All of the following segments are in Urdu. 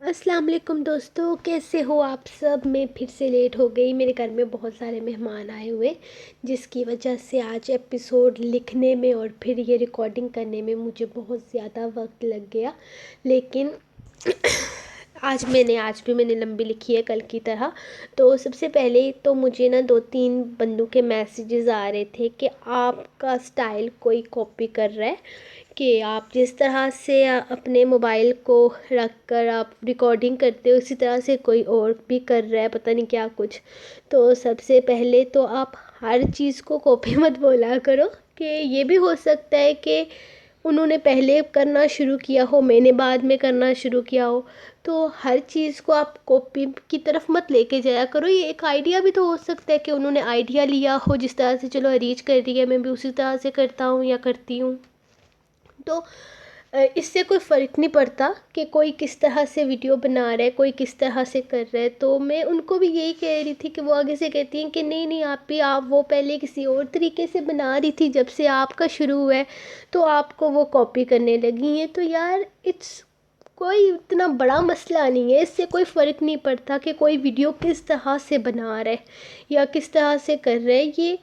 السلام علیکم دوستو، کیسے ہو آپ سب؟ میں پھر سے لیٹ ہو گئی، میرے گھر میں بہت سارے مہمان آئے ہوئے جس کی وجہ سے آج ایپیسوڈ لکھنے میں اور پھر یہ ریکارڈنگ کرنے میں مجھے بہت زیادہ وقت لگ گیا. لیکن آج بھی میں نے لمبی لکھی ہے کل کی طرح. تو سب سے پہلے تو مجھے 2-3 بندوں کے میسیجز آ رہے تھے کہ آپ کا سٹائل کوئی کاپی کر رہا ہے، کہ آپ جس طرح سے اپنے موبائل کو رکھ کر آپ ریکارڈنگ کرتے ہو اسی طرح سے کوئی اور بھی کر رہا ہے، پتہ نہیں کیا کچھ. تو سب سے پہلے تو آپ ہر چیز کو کاپی مت بولا کرو، کہ یہ بھی ہو سکتا ہے کہ انہوں نے پہلے کرنا شروع کیا ہو، میں نے بعد میں کرنا شروع کیا ہو. تو ہر چیز کو آپ کاپی کی طرف مت لے کے جایا کرو. یہ ایک آئیڈیا بھی تو ہو سکتا ہے کہ انہوں نے آئیڈیا لیا ہو، جس طرح سے چلو اریج کر رہی ہے میں بھی اسی طرح سے کرتا ہوں یا کرتی ہوں. تو اس سے کوئی فرق نہیں پڑتا کہ کوئی کس طرح سے ویڈیو بنا رہا ہے، کوئی کس طرح سے کر رہا ہے. تو میں ان کو بھی یہی کہہ رہی تھی کہ وہ آگے سے کہتی ہیں کہ نہیں آپ وہ پہلے کسی اور طریقے سے بنا رہی تھی، جب سے آپ کا شروع ہوا ہے تو آپ کو وہ کاپی کرنے لگی ہیں. تو یار کوئی اتنا بڑا مسئلہ نہیں ہے، اس سے کوئی فرق نہیں پڑتا کہ کوئی ویڈیو کس طرح سے بنا رہا ہے یا کس طرح سے کر رہا ہے. یہ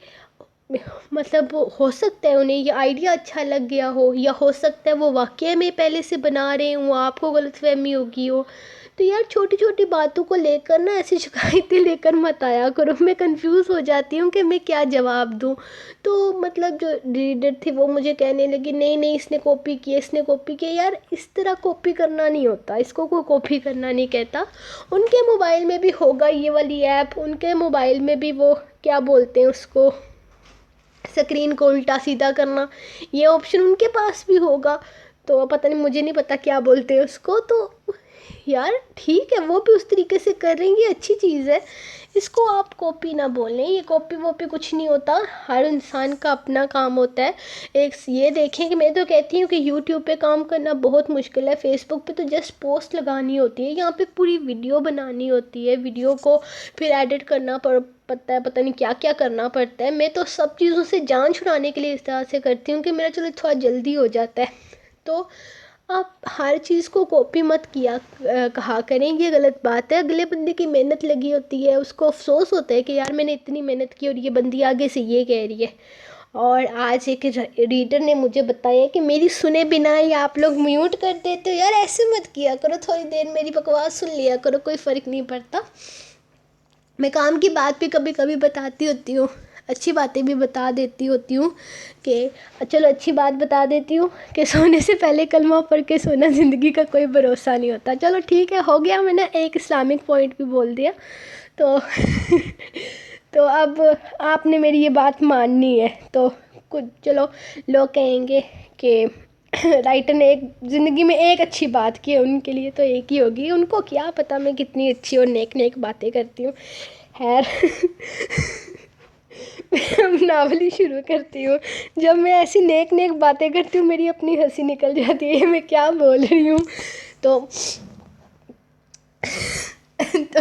مطلب ہو سکتا ہے انہیں یہ آئیڈیا اچھا لگ گیا ہو، یا ہو سکتا ہے وہ واقعہ میں پہلے سے بنا رہے ہوں، آپ کو غلط فہمی ہوگی ہو. تو یار چھوٹی چھوٹی باتوں کو لے کر ایسی شکایتیں لے کر مت آیا کرو. میں کنفیوز ہو جاتی ہوں کہ میں کیا جواب دوں. تو مطلب جو ریڈر تھی وہ مجھے کہنے لگی نہیں اس نے کاپی کیا. یار اس طرح کاپی کرنا نہیں ہوتا، اس کو کوئی کاپی کرنا نہیں کہتا. ان کے موبائل میں بھی ہوگا یہ والی ایپ، ان کے موبائل میں بھی وہ کیا بولتے ہیں اس کو، سکرین کو الٹا سیدھا کرنا، یہ آپشن ان کے پاس بھی ہوگا. تو پتہ نہیں، مجھے نہیں پتہ کیا بولتے ہیں اس کو. تو یار ٹھیک ہے، وہ بھی اس طریقے سے کر رہی ہیں، یہ اچھی چیز ہے. اس کو آپ کاپی نہ بولیں، یہ کاپی ووپی کچھ نہیں ہوتا. ہر انسان کا اپنا کام ہوتا ہے. یہ دیکھیں کہ میں تو کہتی ہوں کہ یوٹیوب پہ کام کرنا بہت مشکل ہے. فیس بک پہ تو جسٹ پوسٹ لگانی ہوتی ہے، یہاں پہ پوری ویڈیو بنانی ہوتی ہے، ویڈیو کو پھر ایڈٹ کرنا پڑتا ہے، پتہ نہیں کیا کیا کرنا پڑتا ہے. میں تو سب چیزوں سے جان چھڑانے کے لیے اس طرح سے کرتی ہوں کہ میرا چلو تھوڑا جلدی ہو جاتا ہے. تو آپ ہر چیز کو کاپی مت کہا کریں، یہ غلط بات ہے. اگلے بندے کی محنت لگی ہوتی ہے، اس کو افسوس ہوتا ہے کہ یار میں نے اتنی محنت کی اور یہ بندی آگے سے یہ کہہ رہی ہے. اور آج ایک ریڈر نے مجھے بتایا کہ میری سنے بنا ہی آپ لوگ میوٹ کر دیتے ہو. یار ایسے مت کیا کرو، تھوڑی دیر میری بکواس سن لیا کرو، کوئی فرق نہیں پڑتا. میں کام کی بات بھی کبھی کبھی بتاتی ہوتی ہوں، اچھی باتیں بھی بتا دیتی ہوتی ہوں. کہ چلو اچھی بات بتا دیتی ہوں کہ سونے سے پہلے کلمہ پڑھ کے سونا زندگی کا کوئی بھروسہ نہیں ہوتا. چلو ٹھیک ہے، ہو گیا، میں نے ایک اسلامک پوائنٹ بھی بول دیا. تو تو اب آپ نے میری یہ بات ماننی ہے. تو کچھ چلو لوگ کہیں گے کہ رائٹر نے ایک زندگی میں ایک اچھی بات کی ہے، ان کے لیے تو ایک ہی ہوگی. ان کو کیا پتہ میں کتنی اچھی اور نیک باتیں کرتی ہوں. خیر میں اب ناول ہی شروع کرتی ہوں. جب میں ایسی نیک باتیں کرتی ہوں میری اپنی ہنسی نکل جاتی ہے، میں کیا بول رہی ہوں. تو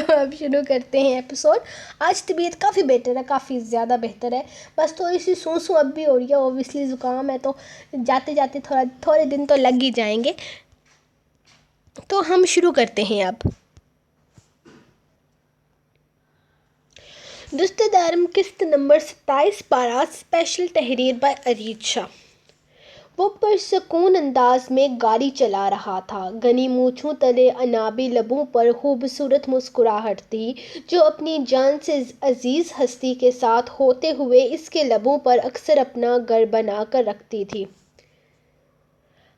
اب شروع کرتے ہیں ایپیسوڈ. آج طبیعت کافی بہتر ہے، کافی زیادہ بہتر ہے. بس تھوڑی سی سوں اب بھی ہو رہی ہے، اوبویسلی زکام ہے، تو جاتے جاتے تھوڑے دن تو لگ ہی جائیں گے. تو ہم شروع کرتے ہیں اب. دوست دارم قسط نمبر 27 پارہ اسپیشل تحریر بائی اریج شاہ. وہ پرسکون انداز میں گاڑی چلا رہا تھا. گھنی مونچھوں تلے عنابی لبوں پر خوبصورت مسکراہٹ تھی، جو اپنی جان سے عزیز ہستی کے ساتھ ہوتے ہوئے اس کے لبوں پر اکثر اپنا گھر بنا کر رکھتی تھی.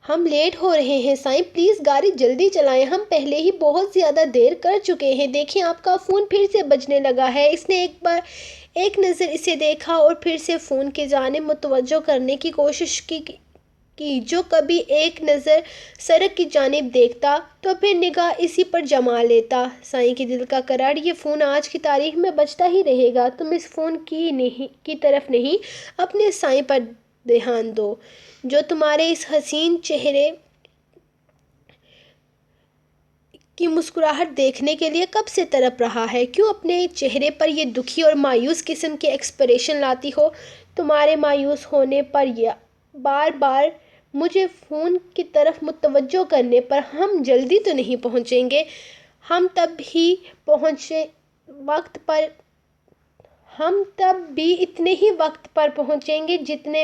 ہم لیٹ ہو رہے ہیں سائیں، پلیز گاڑی جلدی چلائیں، ہم پہلے ہی بہت زیادہ دیر کر چکے ہیں. دیکھیں آپ کا فون پھر سے بجنے لگا ہے. اس نے ایک نظر اسے دیکھا اور پھر سے فون کی جانب متوجہ کرنے کی کوشش کی. جو کبھی ایک نظر سڑک کی جانب دیکھتا تو پھر نگاہ اسی پر جما لیتا. سائیں کے دل کا قرار، یہ فون آج کی تاریخ میں بجتا ہی رہے گا. تم اس فون کی طرف نہیں، اپنے سائیں پر دھیان دو، جو تمہارے اس حسین چہرے کی مسکراہٹ دیکھنے کے لیے کب سے تڑپ رہا ہے. کیوں اپنے چہرے پر یہ دکھی اور مایوس قسم کے ایکسپریشن لاتی ہو؟ تمہارے مایوس ہونے پر بار بار مجھے فون کی طرف متوجہ کرنے پر، ہم جلدی تو نہیں پہنچیں گے، ہم تب بھی اتنے ہی وقت پر پہنچیں گے جتنے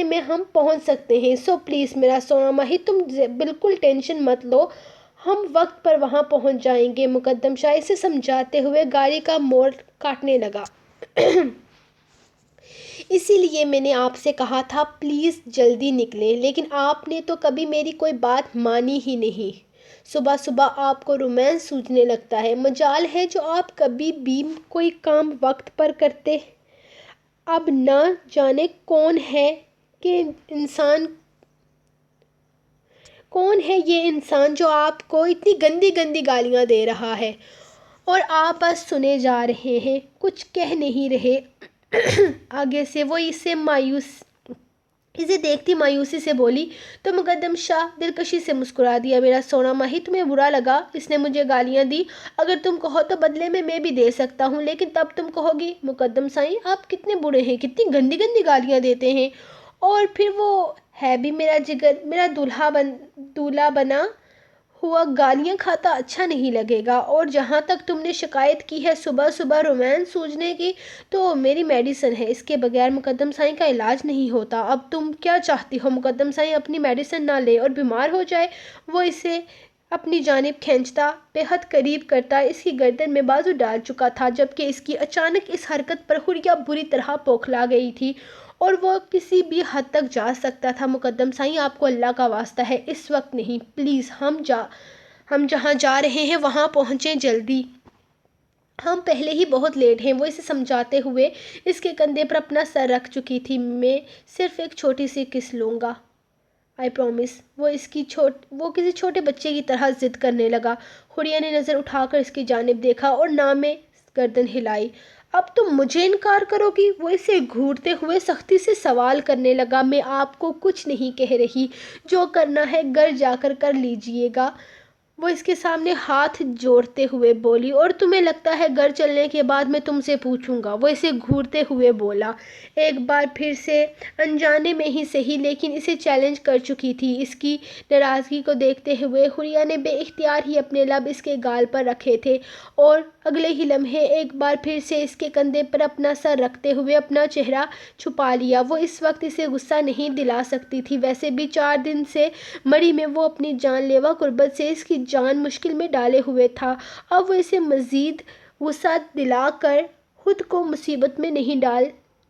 میں ہم پہنچ سکتے ہیں، سو پلیز میرا سونا ماہی تم بالکل ٹینشن مت لو، ہم وقت پر وہاں پہنچ جائیں گے۔ مقدم شاہ اسے سمجھاتے ہوئے گاڑی کا موڑ کاٹنے لگا۔ اسی لیے میں نے آپ سے کہا تھا پلیز جلدی نکلیں، لیکن آپ نے تو کبھی میری کوئی بات مانی ہی نہیں۔ صبح صبح آپ کو رومانس سوجنے لگتا ہے، مجال ہے جو آپ کبھی بھی کوئی کام وقت پر کرتے۔ اب نہ جانے کون ہے یہ انسان جو آپ کو اتنی گندی گندی گالیاں دے رہا ہے، اور آپ بس سنے جا رہے ہیں، کچھ کہہ نہیں رہے۔ آگے سے وہ اسے دیکھتی مایوسی سے بولی تو مقدم شاہ دلکشی سے مسکرا دیا۔ میرا سونا ماہی تمہیں برا لگا، اس نے مجھے گالیاں دی، اگر تم کہو تو بدلے میں بھی دے سکتا ہوں، لیکن تب تم کہو گی مقدم سائیں آپ کتنے برے ہیں، کتنی گندی گندی گالیاں دیتے ہیں، اور پھر وہ ہے بھی میرا جگر، میرا دولہا بنا ہوا گالیاں کھاتا اچھا نہیں لگے گا۔ اور جہاں تک تم نے شکایت کی ہے صبح صبح رومانس سوجنے کی، تو میری میڈیسن ہے، اس کے بغیر مقدم سائیں کا علاج نہیں ہوتا۔ اب تم کیا چاہتی ہو مقدم سائیں اپنی میڈیسن نہ لے اور بیمار ہو جائے؟ وہ اسے اپنی جانب کھینچتا، بے حد قریب کرتا اس کی گردن میں بازو ڈال چکا تھا، جبکہ اس کی اچانک اس حرکت پر حریہ بری طرح بوکھلا گئی تھی، اور وہ کسی بھی حد تک جا سکتا تھا۔ مقدم سائیں آپ کو اللہ کا واسطہ ہے اس وقت نہیں، پلیز ہم جہاں جا رہے ہیں وہاں پہنچیں جلدی، ہم پہلے ہی بہت لیٹ ہیں۔ وہ اسے سمجھاتے ہوئے اس کے کندھے پر اپنا سر رکھ چکی تھی۔ میں صرف ایک چھوٹی سی کس لوں گا، آئی پرومس۔ وہ کسی چھوٹے بچے کی طرح ضد کرنے لگا۔ حریہ نے نظر اٹھا کر اس کی جانب دیکھا اور نہ میں گردن ہلائی۔ اب تم مجھے انکار کرو گی؟ وہ اسے گھورتے ہوئے سختی سے سوال کرنے لگا۔ میں آپ کو کچھ نہیں کہہ رہی، جو کرنا ہے گھر جا کر لیجئے گا، وہ اس کے سامنے ہاتھ جوڑتے ہوئے بولی، اور تمہیں لگتا ہے گھر چلنے کے بعد میں تم سے پوچھوں گا؟ وہ اسے گھورتے ہوئے بولا، ایک بار پھر سے انجانے میں ہی صحیح لیکن اسے چیلنج کر چکی تھی۔ اس کی ناراضگی کو دیکھتے ہوئے حریہ نے بے اختیار ہی اپنے لب اس کے گال پر رکھے تھے، اور اگلے ہی لمحے ایک بار پھر سے اس کے کندھے پر اپنا سر رکھتے ہوئے اپنا چہرہ چھپا لیا۔ وہ اس وقت اسے غصہ نہیں دلا سکتی تھی، ویسے بھی 4 دن سے مری میں وہ اپنی جان لیوا قربت سے اس کی جان مشکل میں ڈالے ہوئے تھا۔ اب وہ اسے مزید غصہ دلا کر خود کو مصیبت میں نہیں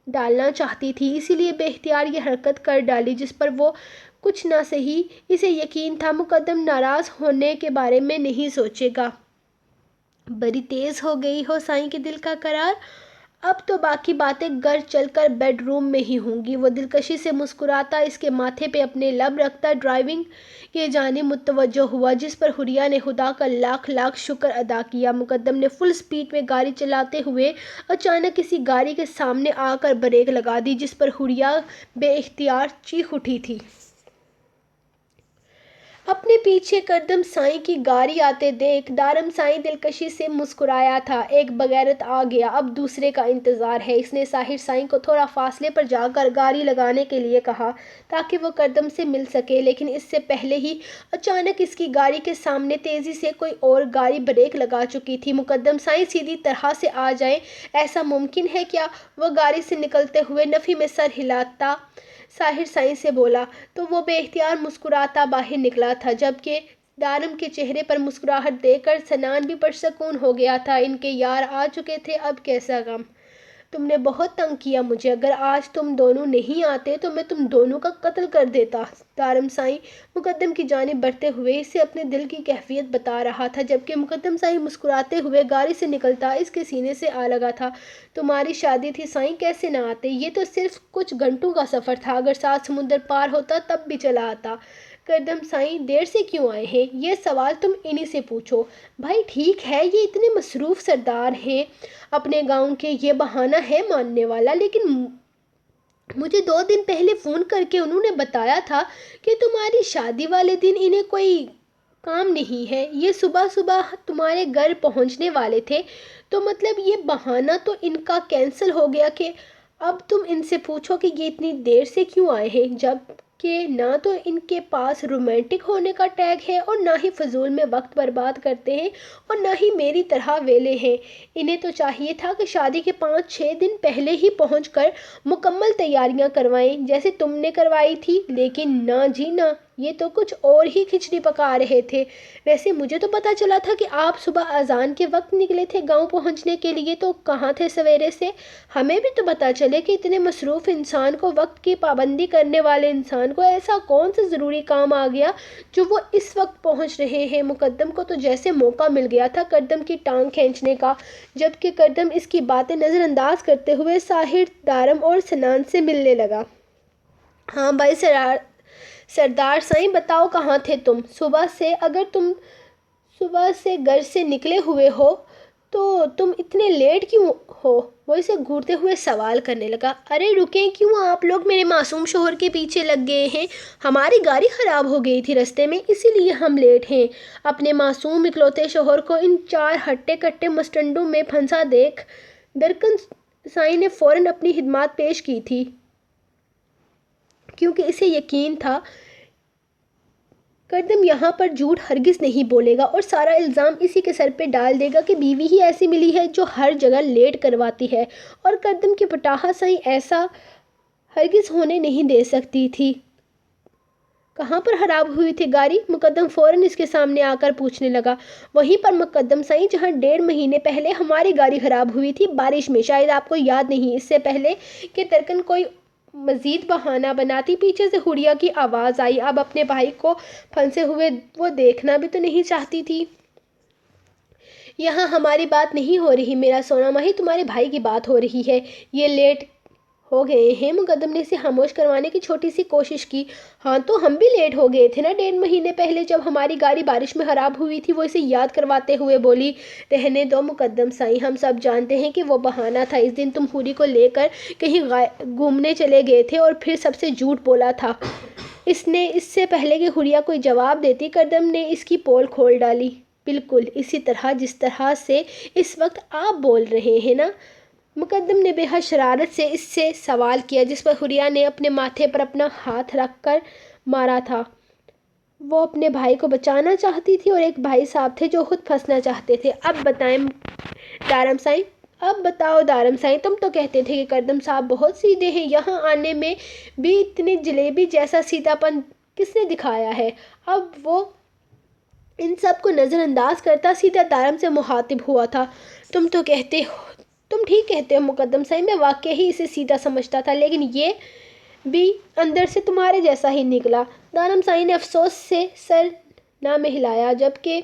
ڈالنا چاہتی تھی، اسی لیے بے اختیار یہ حرکت کر ڈالی جس پر وہ کچھ نہ سہی اسے یقین تھا مقدم ناراض ہونے کے بارے میں نہیں سوچے گا۔ بڑی تیز ہو گئی ہو سائیں کے دل کا قرار، اب تو باقی باتیں گھر چل کر بیڈ روم میں ہی ہوں گی۔ وہ دلکشی سے مسکراتا اس کے ماتھے پہ اپنے لب رکھتا ڈرائیونگ کی جانب متوجہ ہوا، جس پر حریہ نے خدا کا لاکھ لاکھ شکر ادا کیا۔ مقدم نے فل سپیڈ میں گاڑی چلاتے ہوئے اچانک کسی گاڑی کے سامنے آ کر بریک لگا دی، جس پر حریہ بے اختیار چیخ اٹھی تھی۔ اپنے پیچھے کردم سائیں کی گاڑی آتے دیکھ دارم سائیں دلکشی سے مسکرایا تھا، ایک بغیرت آ گیا، اب دوسرے کا انتظار ہے۔ اس نے ساحر سائیں کو تھوڑا فاصلے پر جا کر گاڑی لگانے کے لیے کہا تاکہ وہ کردم سے مل سکے، لیکن اس سے پہلے ہی اچانک اس کی گاڑی کے سامنے تیزی سے کوئی اور گاڑی بریک لگا چکی تھی۔ مقدم سائیں سیدھی طرح سے آ جائیں، ایسا ممکن ہے کیا؟ وہ گاڑی سے نکلتے ہوئے نفی میں سر ہلاتا ساحر سائیں سے بولا، تو وہ بے اختیار مسکراتا باہر نکلا تھا، جبکہ دارم کے چہرے پر مسکراہٹ دیکھ کر سنان بھی پرسکون ہو گیا تھا۔ ان کے یار آ چکے تھے، اب کیسا غم! تم نے بہت تنگ کیا مجھے، اگر آج تم دونوں نہیں آتے تو میں تم دونوں کا قتل کر دیتا۔ دارم سائیں مقدم کی جانب بڑھتے ہوئے اسے اپنے دل کی کیفیت بتا رہا تھا، جبکہ مقدم سائیں مسکراتے ہوئے گاڑی سے نکلتا اس کے سینے سے آ لگا تھا۔ تمہاری شادی تھی سائیں، کیسے نہ آتے؟ یہ تو صرف کچھ گھنٹوں کا سفر تھا، اگر 7 سمندر پار ہوتا تب بھی چلا آتا۔ کردم سائیں دیر سے کیوں آئے ہیں؟ یہ سوال تم انہی سے پوچھو۔ بھائی ٹھیک ہے، یہ اتنے مصروف سردار ہیں اپنے گاؤں کے، یہ بہانہ ہے ماننے والا، لیکن مجھے 2 دن پہلے فون کر کے انہوں نے بتایا تھا کہ تمہاری شادی والے دن انہیں کوئی کام نہیں ہے، یہ صبح صبح تمہارے گھر پہنچنے والے تھے، تو مطلب یہ بہانہ تو ان کا کینسل ہو گیا کہ اب تم ان سے پوچھو کہ یہ اتنی دیر سے کیوں آئے ہیں، جب کہ نہ تو ان کے پاس رومانٹک ہونے کا ٹیگ ہے اور نہ ہی فضول میں وقت برباد کرتے ہیں اور نہ ہی میری طرح ویلے ہیں۔ انہیں تو چاہیے تھا کہ شادی کے 5-6 دن پہلے ہی پہنچ کر مکمل تیاریاں کروائیں جیسے تم نے کروائی تھی، لیکن نہ جی نہ، یہ تو کچھ اور ہی کھچڑی پکا رہے تھے۔ ویسے مجھے تو پتہ چلا تھا کہ آپ صبح اذان کے وقت نکلے تھے گاؤں پہنچنے کے لیے، تو کہاں تھے سویرے سے؟ ہمیں بھی تو پتہ چلے کہ اتنے مصروف انسان کو، وقت کی پابندی کرنے والے انسان کو ایسا کون سا ضروری کام آ گیا جو وہ اس وقت پہنچ رہے ہیں۔ مقدم کو تو جیسے موقع مل گیا تھا کردم کی ٹانگ کھینچنے کا، جبکہ کردم اس کی باتیں نظر انداز کرتے ہوئے ساحر، دارم اور سنان سے ملنے لگا۔ ہاں بھائی سردار سائیں، بتاؤ کہاں تھے تم صبح سے؟ اگر تم صبح سے گھر سے نکلے ہوئے ہو تو تم اتنے لیٹ کیوں ہو؟ وہ اسے گھورتے ہوئے سوال کرنے لگا۔ ارے رکیں کیوں آپ لوگ؟ میرے معصوم شوہر کے پیچھے لگ گئے ہیں۔ ہماری گاڑی خراب ہو گئی تھی رستے میں، اسی لیے ہم لیٹ ہیں۔ اپنے معصوم اکلوتے شوہر کو ان 4 ہٹے کٹے مسٹنڈوں میں پھنسا دیکھ درکن سائیں نے فوراً اپنی خدمات پیش کی تھی، کیونکہ اسے یقین تھا کردم یہاں پر جھوٹ ہرگز نہیں بولے گا اور سارا الزام اسی کے سر پہ ڈال دے گا کہ بیوی ہی ایسی ملی ہے جو ہر جگہ لیٹ کرواتی ہے، اور کردم کی پٹاخہ سائیں ایسا ہرگز ہونے نہیں دے سکتی تھی۔ کہاں پر خراب ہوئی تھی گاڑی؟ مقدم فوراً اس کے سامنے آ کر پوچھنے لگا۔ وہیں پر مقدم سائیں جہاں 1.5 مہینے پہلے ہماری گاڑی خراب ہوئی تھی، بارش میں، شاید آپ کو یاد نہیں۔ اس سے پہلے کہ ترکن کوئی مزید بہانہ بناتی، پیچھے سے حوریہ کی آواز آئی۔ اب اپنے بھائی کو پھنسے ہوئے وہ دیکھنا بھی تو نہیں چاہتی تھی۔ یہاں ہماری بات نہیں ہو رہی میرا سونا ماہی، تمہارے بھائی کی بات ہو رہی ہے۔ یہ لیٹ ہو گئے ہیں۔ مقدم نے اسے خاموش کروانے کی چھوٹی سی کوشش کی۔ ہاں تو ہم بھی لیٹ ہو گئے تھے نا 1.5 مہینے پہلے جب ہماری گاڑی بارش میں خراب ہوئی تھی، وہ اسے یاد کرواتے ہوئے بولی۔ رہنے دو مقدم سائیں، ہم سب جانتے ہیں کہ وہ بہانہ تھا۔ اس دن تم حوری کو لے کر کہیں گھومنے چلے گئے تھے اور پھر سب سے جھوٹ بولا تھا۔ اس نے اس سے پہلے کہ حوریہ کوئی جواب دیتی، کردم نے اس کی پول کھول ڈالی۔ بالکل اسی طرح جس طرح سے اس وقت آپ بول رہے ہیں نا؟ مقدم نے بے حد شرارت سے اس سے سوال کیا، جس پر حوریہ نے اپنے ماتھے پر اپنا ہاتھ رکھ کر مارا تھا۔ وہ اپنے بھائی کو بچانا چاہتی تھی اور ایک بھائی صاحب تھے جو خود پھنسنا چاہتے تھے۔ اب بتائیں دارم سائیں، اب بتاؤ دارم سائیں، تم تو کہتے تھے کہ کردم صاحب بہت سیدھے ہیں، یہاں آنے میں بھی اتنی جلیبی جیسا سیدھا پن کس نے دکھایا ہے؟ اب وہ ان سب کو نظر انداز کرتا سیدھا دارم سے مخاطب ہوا تھا۔ تم ٹھیک کہتے ہو مقدم سائیں، میں واقعی اسے سیدھا سمجھتا تھا، لیکن یہ بھی اندر سے تمہارے جیسا ہی نکلا۔ دارم سائیں نے افسوس سے سر نہ ہلایا، جبکہ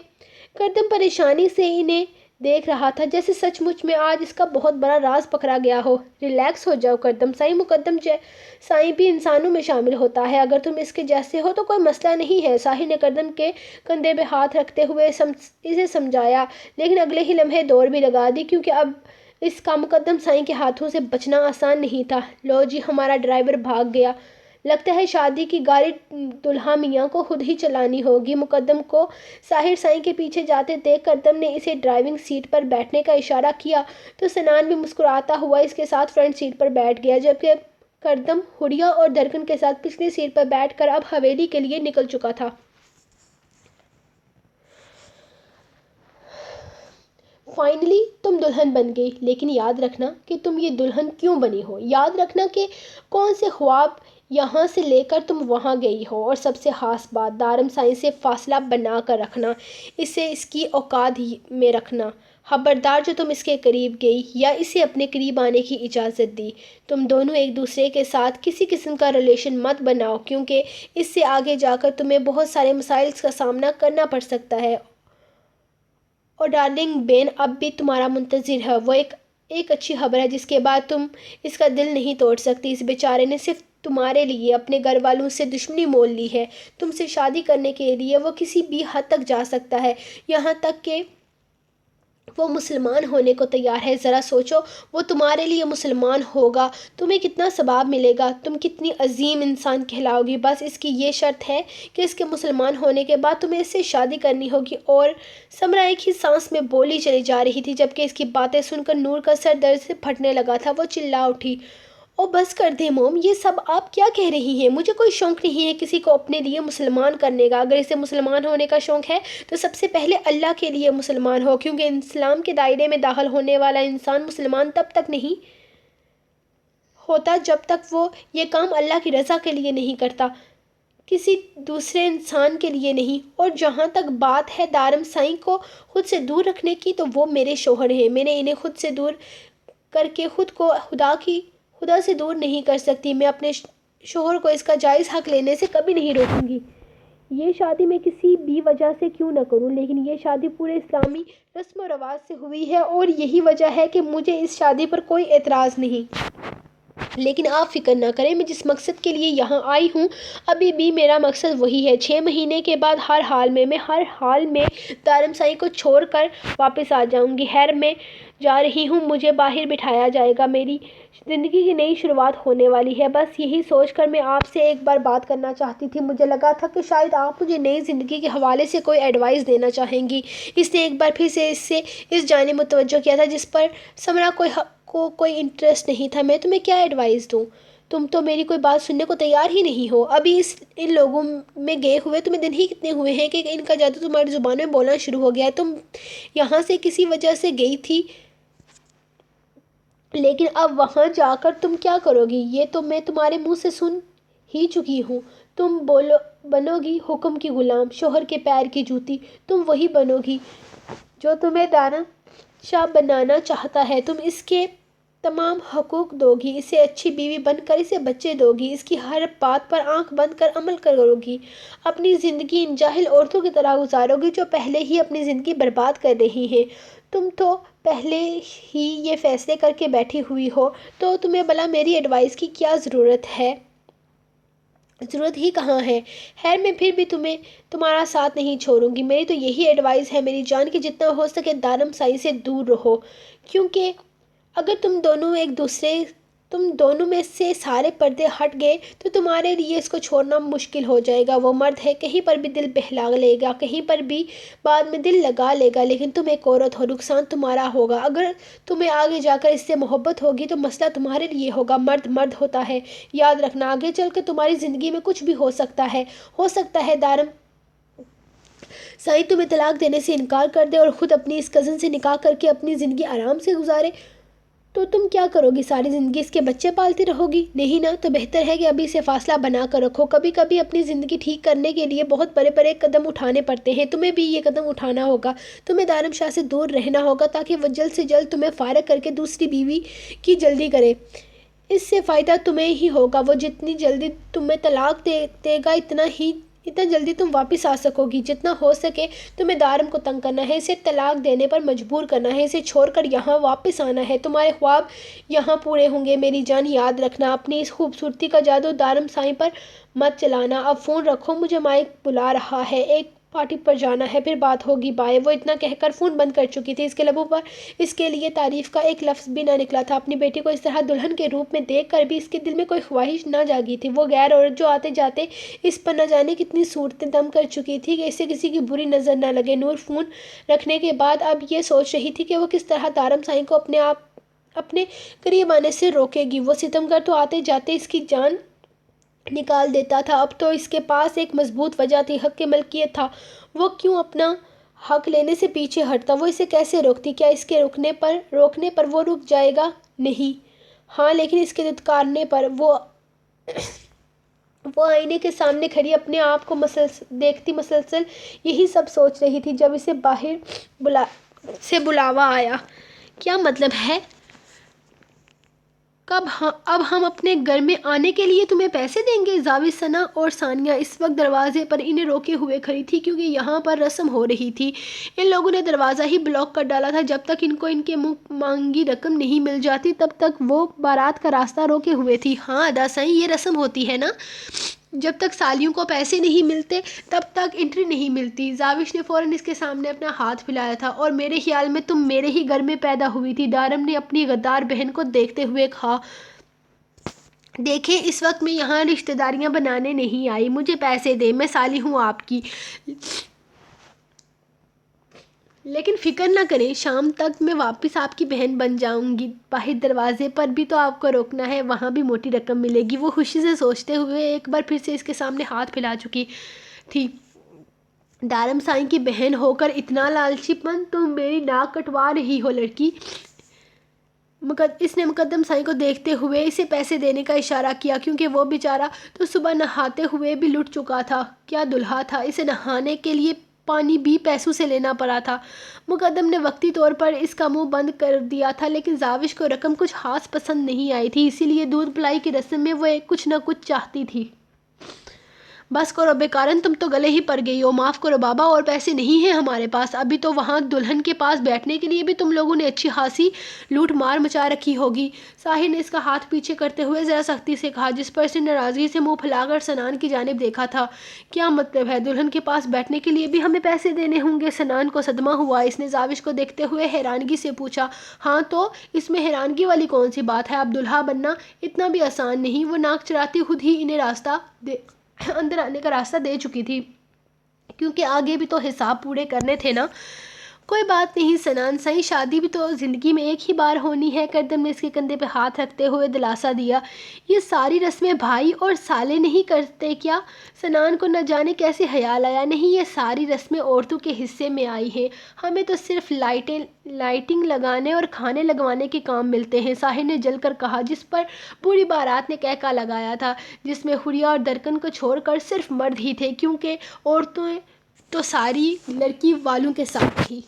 کردم پریشانی سے انہیں دیکھ رہا تھا جیسے سچ مچ میں آج اس کا بہت بڑا راز پکڑا گیا ہو۔ ریلیکس ہو جاؤ کردم سائیں، مقدم سائیں بھی انسانوں میں شامل ہوتا ہے، اگر تم اس کے جیسے ہو تو کوئی مسئلہ نہیں ہے۔ ساحر نے کردم کے کندھے پہ ہاتھ رکھتے ہوئے اسے سمجھایا، لیکن اگلے ہی لمحے دوڑ بھی لگا دی، کیونکہ اب اس کا مقدم سائیں کے ہاتھوں سے بچنا آسان نہیں تھا۔ لو جی، ہمارا ڈرائیور بھاگ گیا، لگتا ہے شادی کی گاڑی دلہا میاں کو خود ہی چلانی ہوگی۔ مقدم کو ساحر سائیں کے پیچھے جاتے دیکھ کردم نے اسے ڈرائیونگ سیٹ پر بیٹھنے کا اشارہ کیا تو سنان بھی مسکراتا ہوا اس کے ساتھ فرنٹ سیٹ پر بیٹھ گیا، جبکہ کردم حوریہ اور درکن کے ساتھ پچھلی سیٹ پر بیٹھ کر اب حویلی کے لیے نکل چکا تھا۔ فائنلی تم دلہن بن گئی، لیکن یاد رکھنا کہ تم یہ دلہن کیوں بنی ہو، یاد رکھنا کہ کون سے خواب یہاں سے لے کر تم وہاں گئی ہو، اور سب سے خاص بات، دارم سائیں سے فاصلہ بنا کر رکھنا، اسے اس کی اوقات میں رکھنا۔ خبردار جو تم اس کے قریب گئی یا اسے اپنے قریب آنے کی اجازت دی، تم دونوں ایک دوسرے کے ساتھ کسی قسم کا ریلیشن مت بناؤ، کیونکہ اس سے آگے جا کر تمہیں بہت سارے مسائل کا سامنا کرنا پڑ سکتا ہے۔ اور ڈارلنگ بین اب بھی تمہارا منتظر ہے، وہ ایک اچھی خبر ہے جس کے بعد تم اس کا دل نہیں توڑ سکتی۔ اس بیچارے نے صرف تمہارے لیے اپنے گھر والوں سے دشمنی مول لی ہے، تم سے شادی کرنے کے لیے وہ کسی بھی حد تک جا سکتا ہے، یہاں تک کہ وہ مسلمان ہونے کو تیار ہے۔ ذرا سوچو، وہ تمہارے لیے مسلمان ہوگا، تمہیں کتنا ثواب ملے گا، تم کتنی عظیم انسان کہلاؤ گی۔ بس اس کی یہ شرط ہے کہ اس کے مسلمان ہونے کے بعد تمہیں اس سے شادی کرنی ہوگی۔ اور سمرا ایک ہی سانس میں بولی چلی جا رہی تھی، جبکہ اس کی باتیں سن کر نور کا سر درد سے پھٹنے لگا تھا۔ وہ چلا اٹھی اور بس کر دیں موم، یہ سب آپ کیا کہہ رہی ہیں؟ مجھے کوئی شوق نہیں ہے کسی کو اپنے لیے مسلمان کرنے کا۔ اگر اسے مسلمان ہونے کا شوق ہے تو سب سے پہلے اللہ کے لیے مسلمان ہو، کیونکہ اسلام کے دائرے میں داخل ہونے والا انسان مسلمان تب تک نہیں ہوتا جب تک وہ یہ کام اللہ کی رضا کے لیے نہیں کرتا، کسی دوسرے انسان کے لیے نہیں۔ اور جہاں تک بات ہے دارم سائیں کو خود سے دور رکھنے کی، تو وہ میرے شوہر ہیں۔ میں نے انہیں خود سے دور کر کے خود کو خدا سے دور نہیں کر سکتی۔ میں اپنے شوہر کو اس کا جائز حق لینے سے کبھی نہیں روکوں گی۔ یہ شادی میں کسی بھی وجہ سے کیوں نہ کروں، لیکن یہ شادی پورے اسلامی رسم و رواج سے ہوئی ہے، اور یہی وجہ ہے کہ مجھے اس شادی پر کوئی اعتراض نہیں۔ لیکن آپ فکر نہ کریں، میں جس مقصد کے لیے یہاں آئی ہوں ابھی بھی میرا مقصد وہی ہے۔ 6 مہینے کے بعد ہر حال میں دارم سائی کو چھوڑ کر واپس آ جاؤں گی۔ خیر میں جا رہی ہوں، مجھے باہر بٹھایا جائے گا، میری زندگی کی نئی شروعات ہونے والی ہے۔ بس یہی سوچ کر میں آپ سے ایک بار بات کرنا چاہتی تھی۔ مجھے لگا تھا کہ شاید آپ مجھے نئی زندگی کے حوالے سے کوئی ایڈوائس دینا چاہیں گی۔ اس نے ایک بار پھر سے اس جانب متوجہ کیا تھا جس پر سمرا کو کوئی انٹرسٹ نہیں تھا۔ میں تمہیں کیا ایڈوائس دوں؟ تم تو میری کوئی بات سننے کو تیار ہی نہیں ہو۔ ابھی ان لوگوں میں گئے ہوئے تمہیں دن ہی کتنے ہوئے ہیں کہ ان کا جادو تمہاری زبان میں بولنا شروع ہو گیا ہے۔ تم یہاں سے کسی وجہ سے گئی تھی، لیکن اب وہاں جا کر تم کیا کرو گی یہ تو میں تمہارے منہ سے سن ہی چکی ہوں۔ تم بنو گی حکم کی غلام، شوہر کے پیر کی جوتی۔ تم وہی بنو گی جو تمہیں دانا شاہ بنانا چاہتا ہے۔ تم اس کے تمام حقوق دو گی، اسے اچھی بیوی بن کر اسے بچے دو گی، اس کی ہر بات پر آنکھ بند کر عمل کرو گی، اپنی زندگی ان جاہل عورتوں کی طرح گزارو گی جو پہلے ہی اپنی زندگی برباد کر رہی ہیں۔ تم تو پہلے ہی یہ فیصلے کر کے بیٹھی ہوئی ہو، تو تمہیں بھلا میری ایڈوائس کی کیا ضرورت ہے؟ ضرورت ہی کہاں ہے؟ خیر میں پھر بھی تمہارا ساتھ نہیں چھوڑوں گی۔ میری تو یہی ایڈوائس ہے میری جان کہ جتنا ہو سکے دارم سائی سے دور رہو، کیونکہ اگر تم دونوں میں سے سارے پردے ہٹ گئے تو تمہارے لیے اس کو چھوڑنا مشکل ہو جائے گا۔ وہ مرد ہے، کہیں پر بھی دل بہلا لے گا، کہیں پر بھی بعد میں دل لگا لے گا، لیکن تم ایک عورت ہو، نقصان تمہارا ہوگا۔ اگر تمہیں آگے جا کر اس سے محبت ہوگی تو مسئلہ تمہارے لیے ہوگا۔ مرد ہوتا ہے، یاد رکھنا، آگے چل کے تمہاری زندگی میں کچھ بھی ہو سکتا ہے دارم سائی تمہیں طلاق دینے سے انکار کر دے اور خود اپنی اس کزن سے نکاح کر کے اپنی زندگی آرام سے گزارے، تو تم کیا کرو گی؟ ساری زندگی اس کے بچے پالتی رہو گی؟ نہیں نا، تو بہتر ہے کہ ابھی سے فاصلہ بنا کر رکھو۔ کبھی کبھی اپنی زندگی ٹھیک کرنے کے لیے بہت بڑے بڑے قدم اٹھانے پڑتے ہیں، تمہیں بھی یہ قدم اٹھانا ہوگا۔ تمہیں دارم شاہ سے دور رہنا ہوگا تاکہ وہ جلد سے جلد تمہیں فارغ کر کے دوسری بیوی کی جلدی کرے۔ اس سے فائدہ تمہیں ہی ہوگا، وہ جتنی جلدی تمہیں طلاق دے گا اتنا جلدی تم واپس آ سکو گی۔ جتنا ہو سکے تمہیں دارم کو تنگ کرنا ہے، اسے طلاق دینے پر مجبور کرنا ہے، اسے چھوڑ کر یہاں واپس آنا ہے۔ تمہارے خواب یہاں پورے ہوں گے میری جان، یاد رکھنا۔ اپنی اس خوبصورتی کا جادو دارم سائی پر مت چلانا۔ اب فون رکھو، مجھے مائک بلا رہا ہے، ایک پارٹی پر جانا ہے، پھر بات ہوگی، بائے۔ وہ اتنا کہہ کر فون بند کر چکی تھی، اس کے لبوں پر اس کے لیے تعریف کا ایک لفظ بھی نہ نکلا تھا۔ اپنی بیٹی کو اس طرح دلہن کے روپ میں دیکھ کر بھی اس کے دل میں کوئی خواہش نہ جاگی تھی۔ وہ غیر عورت جو آتے جاتے اس پر نہ جانے کتنی صورتیں دم کر چکی تھی کہ اسے کسی کی بری نظر نہ لگے۔ نور فون رکھنے کے بعد اب یہ سوچ رہی تھی کہ وہ کس طرح دارم سائی کو اپنے قریب آنے سے روکے گی۔ وہ ستمگر تو آتے جاتے اس کی جان نکال دیتا تھا، اب تو اس کے پاس ایک مضبوط وجہ تھی، حق ملکیت تھا۔ وہ کیوں اپنا حق لینے سے پیچھے ہٹتا؟ وہ اسے کیسے روکتی؟ کیا اس کے روکنے پر وہ رک جائے گا؟ نہیں، ہاں، لیکن اس کے دھتکارنے پر وہ آئینے کے سامنے کھڑی اپنے آپ کو دیکھتی مسلسل یہی سب سوچ رہی تھی جب اسے باہر سے بلاوا آیا۔ کیا مطلب ہے؟ اب ہم اپنے گھر میں آنے کے لیے تمہیں پیسے دیں گے؟ زاوی ثنا اور ثانیہ اس وقت دروازے پر انہیں روکے ہوئے کھڑی تھی کیونکہ یہاں پر رسم ہو رہی تھی۔ ان لوگوں نے دروازہ ہی بلاک کر ڈالا تھا۔ جب تک ان کو ان کے منہ مانگی رقم نہیں مل جاتی تب تک وہ بارات کا راستہ روکے ہوئے تھی۔ ہاں ادا سائیں، یہ رسم ہوتی ہے نا، جب تک سالیوں کو پیسے نہیں ملتے تب تک انٹری نہیں ملتی۔ زاوش نے فوراً اس کے سامنے اپنا ہاتھ پھیلایا تھا، اور میرے خیال میں تم میرے ہی گھر میں پیدا ہوئی تھی۔ دارم نے اپنی غدار بہن کو دیکھتے ہوئے کہا۔ دیکھیں، اس وقت میں یہاں رشتہ داریاں بنانے نہیں آئی، مجھے پیسے دیں، میں سالی ہوں آپ کی۔ لیکن فکر نہ کریں، شام تک میں واپس آپ کی بہن بن جاؤں گی، باہر دروازے پر بھی تو آپ کو روکنا ہے، وہاں بھی موٹی رقم ملے گی۔ وہ خوشی سے سوچتے ہوئے ایک بار پھر سے اس کے سامنے ہاتھ پھیلا چکی تھی۔ دارم سائیں کی بہن ہو کر اتنا لالچی پن، تم میری ناک کٹوا رہی ہو لڑکی۔ اس نے مقدم سائیں کو دیکھتے ہوئے اسے پیسے دینے کا اشارہ کیا، کیونکہ وہ بیچارہ تو صبح نہاتے ہوئے بھی لٹ چکا تھا۔ کیا دلہا تھا، اسے نہانے کے لیے پانی بھی پیسوں سے لینا پڑا تھا۔ مقدم نے وقتی طور پر اس کا منہ بند کر دیا تھا، لیکن زاوش کو رقم کچھ خاص پسند نہیں آئی تھی، اسی لیے دودھ پلائی کی رسم میں وہ کچھ نہ کچھ چاہتی تھی۔ بس کرو بیکارن، تم تو گلے ہی پڑ گئی ہو، معاف کرو بابا، اور پیسے نہیں ہیں ہمارے پاس۔ ابھی تو وہاں دلہن کے پاس بیٹھنے کے لیے بھی تم لوگوں نے اچھی خاصی لوٹ مار مچا رکھی ہوگی۔ ساحر نے اس کا ہاتھ پیچھے کرتے ہوئے ذرا سختی سے کہا، جس پر اس نے ناراضگی سے منہ پھیلا کر سنان کی جانب دیکھا تھا۔ کیا مطلب ہے؟ دلہن کے پاس بیٹھنے کے لیے بھی ہمیں پیسے دینے ہوں گے؟ سنان کو صدمہ ہوا، اس نے زاوش کو دیکھتے ہوئے حیرانگی سے پوچھا۔ ہاں تو اس میں حیرانگی والی کون سی بات ہے؟ اب دلہا بننا اتنا بھی آسان نہیں۔ وہ ناک چڑھاتی خود ہی انہیں اندر آنے کا راستہ دے چکی تھی، کیونکہ آگے بھی تو حساب پورے کرنے تھے نا۔ کوئی بات نہیں سنان سائیں، شادی بھی تو زندگی میں ایک ہی بار ہونی ہے۔ کردم نے اس کے کندھے پہ ہاتھ رکھتے ہوئے دلاسا دیا۔ یہ ساری رسمیں بھائی اور سالے نہیں کرتے کیا؟ سنان کو نہ جانے کیسے خیال آیا، نہیں یہ ساری رسمیں عورتوں کے حصے میں آئی ہیں، ہمیں تو صرف لائٹنگ لگانے اور کھانے لگوانے کے کام ملتے ہیں، ساحر نے جل کر کہا، جس پر پوری بارات نے کہکا لگایا تھا، جس میں حریہ اور درکن کو چھوڑ کر صرف مرد ہی تھے، کیونکہ عورتیں تو ساری لڑکی والوں کے ساتھ تھی۔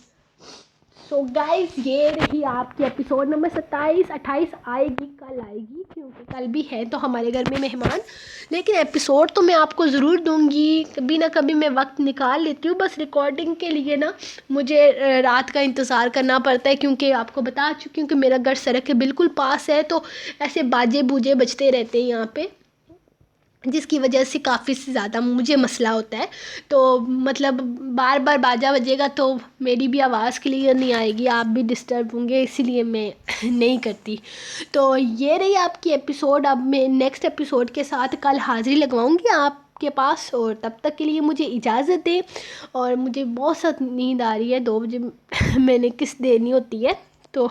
سو گائز، یہ رہی آپ کی ایپیسوڈ نمبر 27، 28 آئے گی، کل آئے گی، کیونکہ کل بھی ہے تو ہمارے گھر میں مہمان، لیکن ایپیسوڈ تو میں آپ کو ضرور دوں گی، کبھی نہ کبھی میں وقت نکال لیتی ہوں، بس ریکارڈنگ کے لیے نا مجھے رات کا انتظار کرنا پڑتا ہے، کیونکہ آپ کو بتا چکی ہوں کہ میرا گھر سڑک کے بالکل پاس ہے، تو ایسے باجے بوجے بجتے رہتے ہیں یہاں پہ، جس کی وجہ سے کافی زیادہ مجھے مسئلہ ہوتا ہے، تو مطلب بار بار باجا بجے گا تو میری بھی آواز کلیئر نہیں آئے گی، آپ بھی ڈسٹرب ہوں گے، اسی لیے میں نہیں کرتی۔ تو یہ رہی آپ کی ایپیسوڈ، اب میں نیکسٹ ایپیسوڈ کے ساتھ کل حاضری لگواؤں گی آپ کے پاس، اور تب تک کے لیے مجھے اجازت دیں، اور مجھے بہت سخت نیند آ رہی ہے، 2 بجے میں نے قسط دینی ہوتی ہے، تو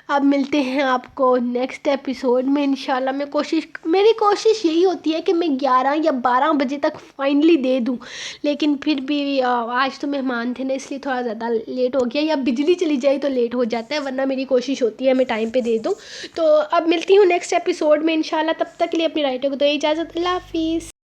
اب ملتے ہیں آپ کو نیکسٹ ایپیسوڈ میں انشاءاللہ۔ میری کوشش یہی ہوتی ہے کہ میں 11 یا 12 بجے تک فائنلی دے دوں، لیکن پھر بھی آج تو مہمان تھے نا، اس لیے تھوڑا زیادہ لیٹ ہو گیا، یا بجلی چلی جائے تو لیٹ ہو جاتا ہے، ورنہ میری کوشش ہوتی ہے میں ٹائم پہ دے دوں۔ تو اب ملتی ہوں نیکسٹ ایپیسوڈ میں انشاءاللہ، تب تک کے لیے اپنی رائٹوں کو دو اجازت، اللہ حافظ۔